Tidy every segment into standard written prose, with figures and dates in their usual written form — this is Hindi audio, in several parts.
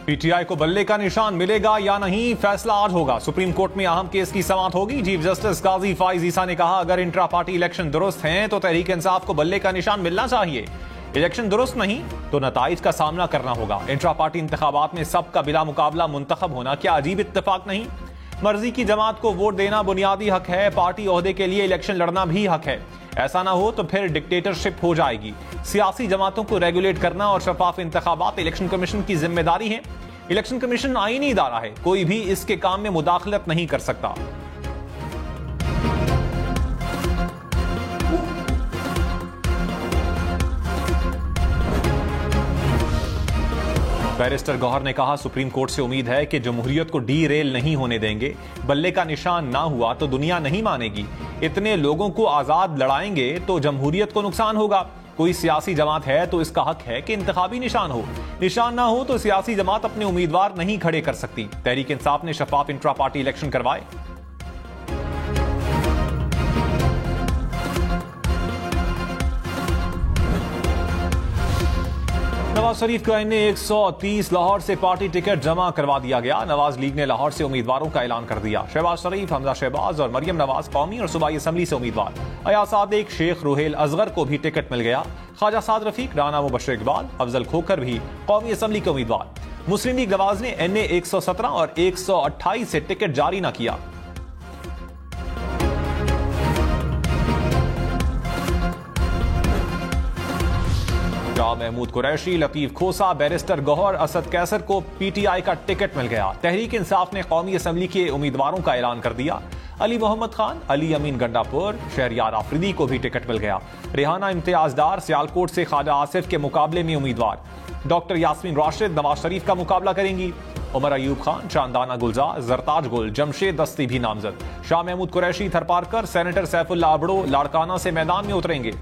पीटीआई को बल्ले का निशान मिलेगा या नहीं, फैसला आज होगा। सुप्रीम कोर्ट में अहम केस की समाअत होगी। चीफ जस्टिस काजी फाइज ईसा ने कहा, अगर इंट्रा पार्टी इलेक्शन दुरुस्त हैं तो तहरीक इंसाफ को बल्ले का निशान मिलना चाहिए। इलेक्शन दुरुस्त नहीं तो नताइज का सामना करना होगा। इंट्रा पार्टी इंतखाबात में सबका बिला मुकाबला मुंतखब होना क्या अजीब इत्तेफाक नहीं? मर्जी की जमात को वोट देना बुनियादी हक है, पार्टी ओहदे के लिए इलेक्शन लड़ना भी हक है। ऐसा ना हो तो फिर डिक्टेटरशिप हो जाएगी। सियासी जमातों को रेगुलेट करना और शफाफ इंतखाबात इलेक्शन कमीशन की जिम्मेदारी है। इलेक्शन कमीशन आईनी इदारा है, कोई भी इसके काम में मुदाखलत नहीं कर सकता। बैरिस्टर गौहर ने कहा, सुप्रीम कोर्ट से उम्मीद है कि जमहूरियत को डी रेल नहीं होने देंगे। बल्ले का निशान ना हुआ तो दुनिया नहीं मानेगी। इतने लोगों को आजाद लड़ाएंगे तो जमहूरियत को नुकसान होगा। कोई सियासी जमात है तो इसका हक है कि इंतखाबी निशान हो। निशान ना हो तो सियासी जमात अपने उम्मीदवार नहीं खड़े कर सकती। तहरीक इंसाफ ने शफाफ इंट्रा पार्टी इलेक्शन करवाए। नवाज शरीफ को एनए 130 लाहौर से पार्टी टिकट जमा करवा दिया गया। नवाज लीग ने लाहौर से उम्मीदवारों का ऐलान कर दिया। शहबाज शरीफ, हमजा शहबाज और मरियम नवाज कौमी और सूबाई असम्बली से उम्मीदवार। अयाज सादिक, शेख रुहेल असगर को भी टिकट मिल गया। ख्वाजा साद रफीक, राना मुबशर इकबाल, अफजल खोखर भी कौमी असम्बली के उम्मीदवार। मुस्लिम लीग नवाज ने एनए 117 और 128 से टिकट जारी न किया। शाह महमूद कुरैशी, लतीफ खोसा, बैरिस्टर गौहर, असद कैसर को पीटीआई का टिकट मिल गया। तहरीक इंसाफ ने कौमी असम्बली के उम्मीदवारों का ऐलान कर दिया। अली मोहम्मद खान, अली अमीन गंडापुर, शहरियार आफरीदी को भी टिकट मिल गया। रेहाना इम्तियाजदार सियालकोट से ख्वाजा आसिफ के मुकाबले में उम्मीदवार। डॉक्टर यास्मीन राशिद नवाज शरीफ का मुकाबला करेंगी। उमर अयूब खान, चांदाना गुलजार, जरताज गुल, जमशेद दस्ती भी नामजद। शाह महमूद कुरैशी, थरपारकर, सेनेटर सैफुल्लाह अबड़ो लाड़काना से मैदान में उतरेंगे।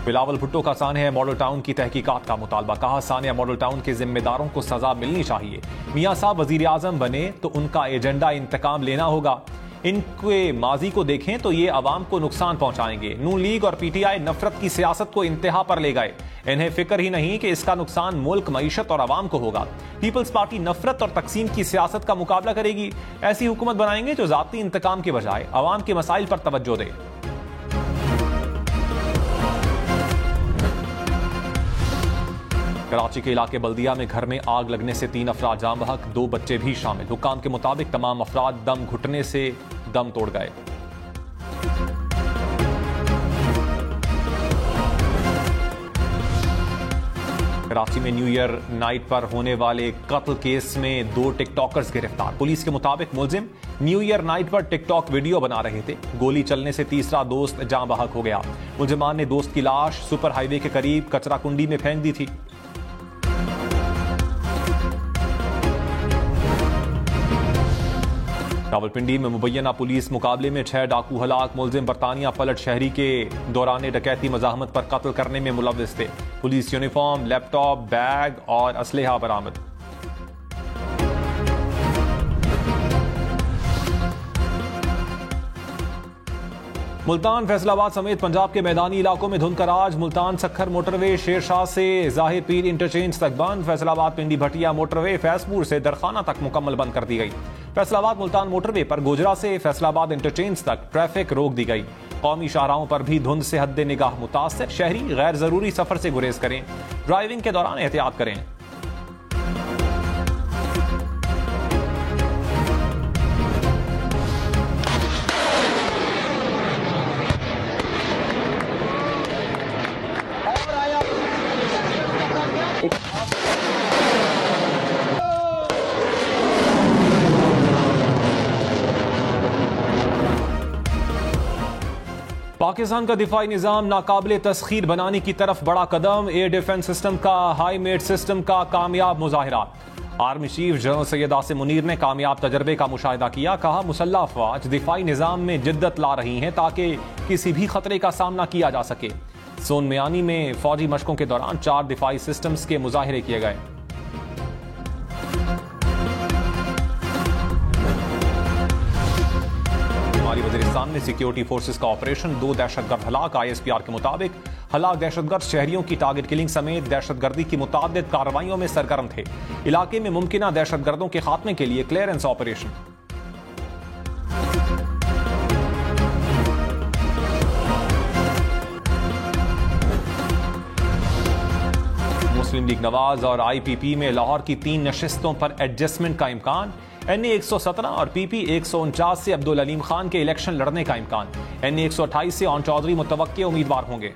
बिलावल भुट्टो का सानिया मॉडल टाउन की तहकीकात का मुतालबा। कहा, सानिया मॉडल टाउन के जिम्मेदारों को सजा मिलनी चाहिए। मियां साहब वजीर आजम बने तो उनका एजेंडा इंतकाम लेना होगा। इनके माजी को देखें तो ये अवाम को नुकसान पहुंचाएंगे। नून लीग और पीटीआई नफरत की सियासत को इंतहा पर ले गए। इन्हें फिक्र ही नहीं कि इसका नुकसान मुल्क, मईशत और अवाम को होगा। पीपल्स पार्टी नफरत और तकसीम की सियासत का मुकाबला करेगी। ऐसी हुकूमत बनाएंगे जो जाती इंतकाम के बजाय अवाम के मसाइल पर तवज्जो दे। कराची के इलाके बल्दिया में घर में आग लगने से 3 अफराद जाम बहक, 2 बच्चे भी शामिल। हुक्काम के मुताबिक तमाम अफराद दम घुटने से दम तोड़ गए। कराची में न्यू ईयर नाइट पर होने वाले कत्ल केस में 2 टिकटॉकर्स गिरफ्तार। पुलिस के मुताबिक मुलजिम न्यू ईयर नाइट पर टिकटॉक वीडियो बना रहे थे। गोली चलने से तीसरा दोस्त जाँ बहक हो गया। मुलजिमान ने दोस्त की लाश सुपर हाईवे के करीब कचरा कुंडी में फेंक दी थी। रावलपिंडी में मुबैना पुलिस मुकाबले में 6 डाकू हलाक। मुलजिम बरतानिया पलट शहरी के दौरान डकैती मजाहमत पर कत्ल करने में मुलव्विस थे। पुलिस यूनिफॉर्म, लैपटॉप, बैग और असलहा बरामद। मुल्तान, फैसलाबाद समेत पंजाब के मैदानी इलाकों में धुंध का राज। मुल्तान सखर मोटरवे शेरशाह से जाहिर पीर इंटरचेंज तक बंद। फैसलाबाद पिंडी भटिया मोटरवे फैसपुर से दरखाना तक मुकम्मल बंद कर दी गई। फैसलाबाद मुल्तान मोटरवे पर गोजरा से फैसलाबाद इंटरचेंज तक ट्रैफिक रोक दी गई। कौमी शाहराहों पर भी धुंध से हद निगाह मुतासर। शहरी गैर जरूरी सफर से गुरेज करें। ड्राइविंग के दौरान एहतियात करें। पाकिस्तान का दिफाई निजाम नाकाबिले तस्खीर बनाने की तरफ बड़ा कदम। एयर डिफेंस सिस्टम का हाई मेड सिस्टम का कामयाब मुजाहिरा। Army chief general Syed Asim Munir ने कामयाब तजर्बे का मुशाहिदा किया। कहा, मुसल्लह अफवाज दिफाई निजाम में जिद्दत ला रही हैं ताकि किसी भी खतरे का सामना किया जा सके। सोन मियानी में फौजी मशकों के दौरान 4 दिफाई सिस्टम्स के मुजाहिरे किए गए। शुमाली वजीरिस्तान में सिक्योरिटी फोर्सेस का ऑपरेशन, 2 दहशतगर्द हलाक। ISPR के मुताबिक हलाक दहशतगर्द शहरियों की टारगेट किलिंग समेत दहशतगर्दी की मुताद्दिद कार्रवाइयों में सरगर्म थे। इलाके में मुमकिना दहशतगर्दों के खात्मे के लिए क्लियरेंस ऑपरेशन। मुस्लिम लीग नवाज और IPP में लाहौर की 3 नशिस्तों पर एडजस्टमेंट का इम्कान। NA 117 और PP 149 से अब्दुल अलीम खान के इलेक्शन लड़ने का इम्कान। NA 128 से ऑन चौधरी मुतवक्के उम्मीदवार होंगे।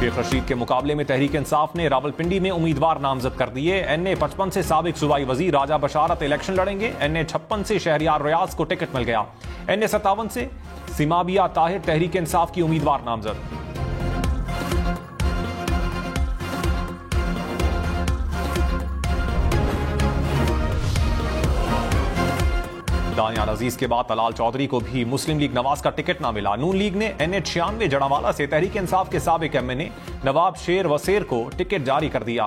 शेख रशीद के मुकाबले में तहरीक इंसाफ ने रावलपिंडी में उम्मीदवार नामजद कर दिए। NA 55 से साबिक सूबाई वजीर राजा बशारत इलेक्शन लड़ेंगे। NA 56 से शहरियार रियाज को टिकट मिल गया। NA 57 से सिमाबिया ताहिर तहरीक इंसाफ की उम्मीदवार नामजद। दानियाल अजीज के बाद तलाल चौधरी को भी मुस्लिम लीग नवाज का टिकट ना मिला। नून लीग ने NA 96 जड़ावाला से तहरीक इंसाफ के साबिक MNA नवाब शेर वसेर को टिकट जारी कर दिया।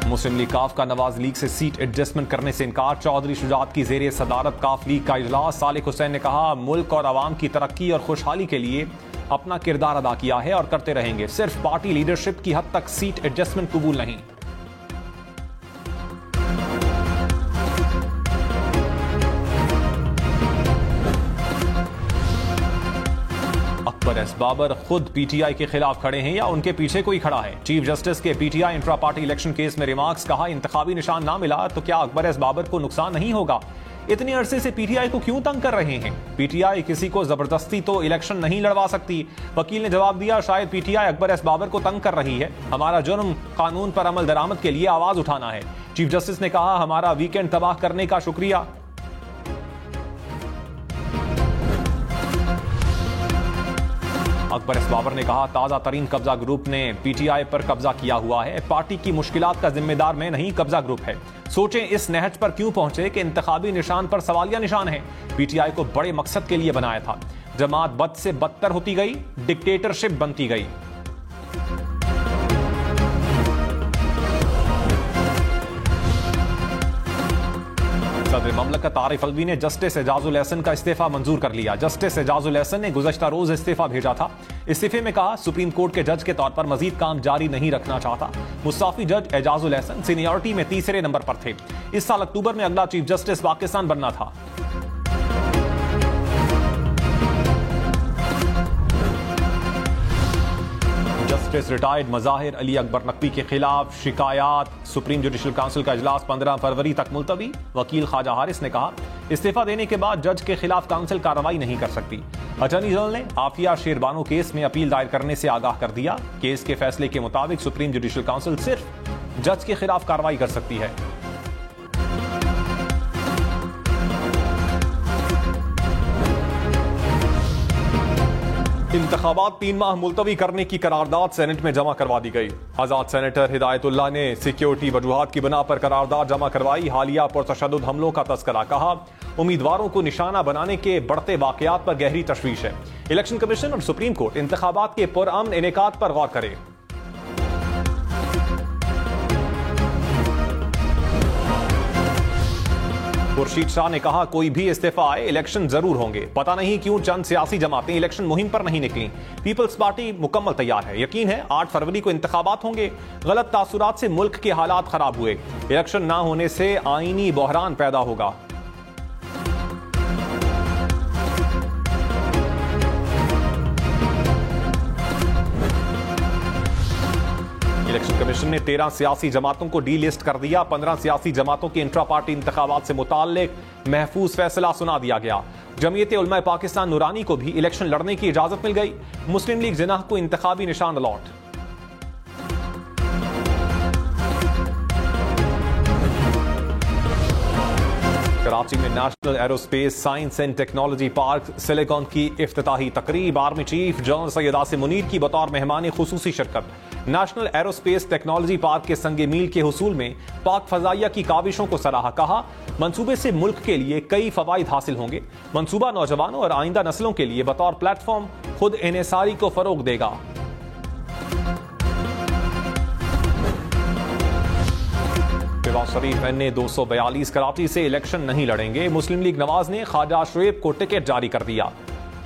मुस्लिम लीग काफ का नवाज लीग से सीट एडजस्टमेंट करने से इनकार। चौधरी शुजात की जेर सदारत काफ लीग का इजलास। सालिक हुसैन ने कहा, मुल्क और आवाम की तरक्की और खुशहाली के लिए अपना किरदार अदा किया है और करते रहेंगे। सिर्फ पार्टी लीडरशिप की हद तक सीट एडजस्टमेंट कबूल नहीं। अकबर एस बाबर खुद PTI के खिलाफ खड़े हैं या उनके पीछे कोई खड़ा है? चीफ जस्टिस के PTI intra party election case में रिमार्क्स। कहा, इंतखाबी निशान ना मिला तो क्या अकबर एस बाबर को नुकसान नहीं होगा? इतने अरसे से PTI को क्यों तंग कर रहे हैं? PTI किसी को जबरदस्ती तो इलेक्शन नहीं लड़वा सकती। वकील ने जवाब दिया, शायद PTI अकबर एस बाबर को तंग कर रही है। हमारा जुर्म कानून पर अमल दरामद के लिए आवाज उठाना है। चीफ जस्टिस ने कहा, हमारा वीकेंड तबाह करने का शुक्रिया। अकबर एस बाबर ने कहा, ताजा तरीन कब्जा ग्रुप ने PTI पर कब्जा किया हुआ है। पार्टी की मुश्किलात का जिम्मेदार मैं नहीं, कब्जा ग्रुप है। सोचें इस नहज पर क्यों पहुंचे कि इंतखाबी निशान पर सवालिया निशान है। PTI को बड़े मकसद के लिए बनाया था। जमात बद से बदतर होती गई, डिक्टेटरशिप बनती गई। सदर ममलकत आरिफ अलवी ने जस्टिस एजाजुल एहसन का इस्तीफा मंजूर कर लिया। जस्टिस एजाजुल एहसन ने गुज़श्ता रोज इस्तीफा भेजा था। इस्तीफे में कहा, सुप्रीम कोर्ट के जज के तौर पर मजीद काम जारी नहीं रखना चाहता। मुस्ताफी जज एजाजुल एहसन सीनियरिटी में तीसरे नंबर पर थे। इस साल अक्टूबर में अगला चीफ जस्टिस पाकिस्तान बनना था। जस्टिस रिटायर्ड मज़ाहिर अली अकबर नकवी के खिलाफ शिकायत। सुप्रीम जुडिशल काउंसिल का इजलास 15 फरवरी तक मुलतवी। वकील ख्वाजा हारिस ने कहा, इस्तीफा देने के बाद जज के खिलाफ काउंसिल कार्रवाई नहीं कर सकती। अटॉर्नी जनरल ने आफिया शेरबानो केस में अपील दायर करने से आगाह कर दिया। केस के फैसले के मुताबिक सुप्रीम जुडिशल काउंसिल सिर्फ जज के खिलाफ कार्रवाई कर सकती है। इंतखाबात 3 माह मुलतवी करने की करारदाद सेनेट में जमा करवा दी गई। आजाद सेनेटर हिदायतुल्लाह ने सिक्योरिटी वजूहात की बिना पर करारदाद जमा करवाई। हालिया पुरतशद्दुद हमलों का तस्करा। कहा, उम्मीदवारों को निशाना बनाने के बढ़ते वाकयात पर गहरी तशवीश है। इलेक्शन कमीशन और सुप्रीम कोर्ट इंतखाबात के पुरअमन इनेकाद पर गौर करे। खुर्शीद शाह ने कहा, कोई भी इस्तीफा आए इलेक्शन जरूर होंगे। पता नहीं क्यों चंद सियासी जमातें इलेक्शन मुहिम पर नहीं निकली। पीपल्स पार्टी मुकम्मल तैयार है। यकीन है 8 फरवरी को इंतखाबात होंगे। गलत तासुरात से मुल्क के हालात खराब हुए। इलेक्शन ना होने से आईनी बहरान पैदा होगा। इलेक्शन कमीशन ने 13 सियासी जमातों को डी लिस्ट कर दिया। 15 सियासी जमातों के इंट्रा पार्टी इंतखाबात से मुताल्लिक महफूज फैसला सुना दिया गया। जमीयत उलमा पाकिस्तान नूरानी को भी इलेक्शन लड़ने की इजाजत मिल गई। मुस्लिम लीग जिन्नाह को इंतखाबी निशान अलॉट। कराची में national aerospace science and technology park silicon की इफ्तिताही तकरीब। Army chief general Syed Asim Munir की बतौर मेहमान खुसूसी शिरकत। नेशनल एरोस्पेस टेक्नोलॉजी पार्क के संगे मील के हुसूल में पाक फजाइया की काविशों को सराहा। कहा, मंसूबे से मुल्क के लिए कई फवाइद हासिल होंगे। मंसूबा नौजवानों और आइंदा नस्लों के लिए बतौर प्लेटफॉर्म खुद इन्हिसारी को फरोग देगा। शहबाज शरीफ NA 242 कराची से इलेक्शन नहीं लड़ेंगे। मुस्लिम लीग नवाज ने ख्वाजा शुएब को टिकट जारी कर दिया।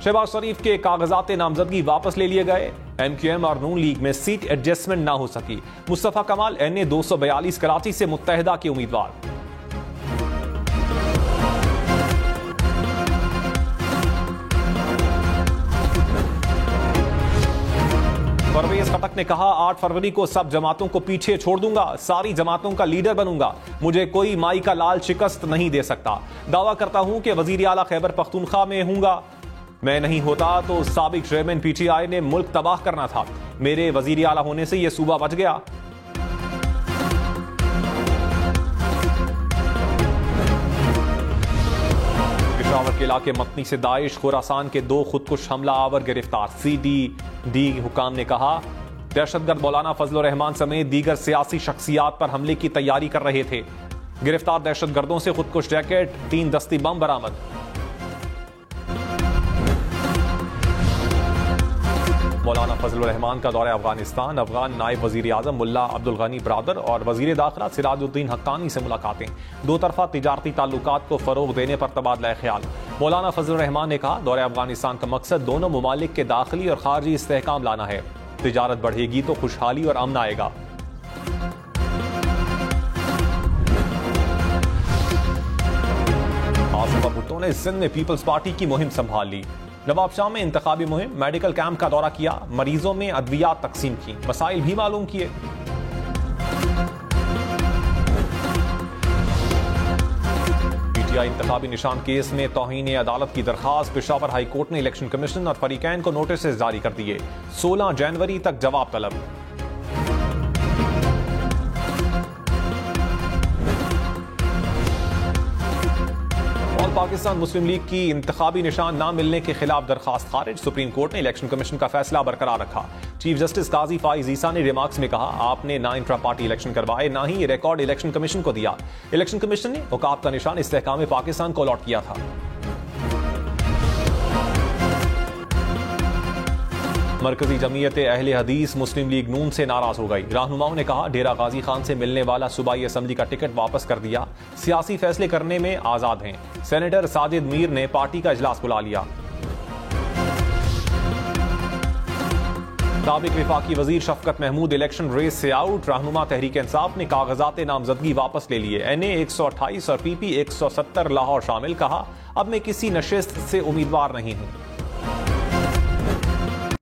शहबाज शरीफ के कागजात नामजदगी वापस ले लिए गए। MQM और नून लीग में सीट एडजस्टमेंट ना हो सकी। मुस्तफा कमाल NA 242 कराची से मुत्तहिदा के उम्मीदवार। परवेज खटक ने कहा 8 फरवरी को सब जमातों को पीछे छोड़ दूंगा, सारी जमातों का लीडर बनूंगा, मुझे कोई माई का लाल शिकस्त नहीं दे सकता। दावा करता हूं कि वजीर आला खैबर पख्तूनख्वा में हूंगा। मैं नहीं होता तो साबिक चेयरमैन PTI ने मुल्क तबाह करना था। मेरे वजीर आला होने से यह सूबा बच गया। पेशावर के इलाके मतनी से दाइश खुरासान के 2 खुदकुश हमला आवर गिरफ्तार। CDD हुकाम ने कहा दहशतगर्द मौलाना फजल रहमान समेत दीगर सियासी शख्सियात पर हमले की तैयारी कर रहे थे। गिरफ्तार दहशतगर्दों से खुदकुश जैकेट, 3 दस्ती बम बरामद। मौलाना फजल रहमान का दौरा अफगानिस्तान। अफगान नायब वजीर आजम मुल्ला अब्दुल गनी बरादर और वजीर दाखिला सिराजुद्दीन हक्कानी से मुलाकातें। 2 तरफा तिजारती ताल्लुकात को फरोग देने पर तबादला ख्याल। मौलाना फजल रहमान ने कहा दौरा अफगानिस्तान का मकसद दोनों मुमालिक के दाखिली और खारजी इस्तेहकाम लाना है। तिजारत बढ़ेगी तो खुशहाली और अमन आएगा। आसिफ भुट्टो ने सिंध में पीपल्स पार्टी की मुहिम संभाल ली। नवाब शाह में इंतखाबी मुहिम, मेडिकल कैंप का दौरा किया, मरीजों में अद्वियात तकसीम की, मसाइल भी मालूम किए। PTI इंतखाबी निशान केस में तौहीन अदालत की दरखास्त। पेशावर हाई कोर्ट ने इलेक्शन कमीशन और फरीकैन को नोटिस जारी कर दिए। 16 जनवरी तक जवाब तलब। पाकिस्तान मुस्लिम लीग की इंतखाबी निशान न मिलने के खिलाफ दरखास्त खारिज। सुप्रीम कोर्ट ने इलेक्शन कमीशन का फैसला बरकरार रखा। चीफ जस्टिस काजी फाइज ईसा ने रिमार्क्स में कहा आपने ना इंट्रा पार्टी इलेक्शन करवाए ना ही रिकॉर्ड इलेक्शन कमीशन को दिया। इलेक्शन कमीशन ने औकात का निशान इस्तेहकाम पाकिस्तान को अलॉट किया था। मरकजी जमीयत अहले हदीस मुस्लिम लीग नून से नाराज हो गई। रहनुमाओं ने कहा डेरा गाजी खान से मिलने वाला सूबाई असम्बली का टिकट वापस कर दिया। सियासी फैसले करने में आजाद हैं। सेनेटर साजिद मीर ने पार्टी का इजलास बुला लिया। साबिक वफाकी वजीर शफकत महमूद इलेक्शन रेस से आउट। रहनुमा तहरीक इंसाफ ने कागजात नामजदगी वापस ले लिए। NA 128 और PP 170 लाहौर शामिल। कहा अब मैं किसी नशिस्त से उम्मीदवार नहीं हूं।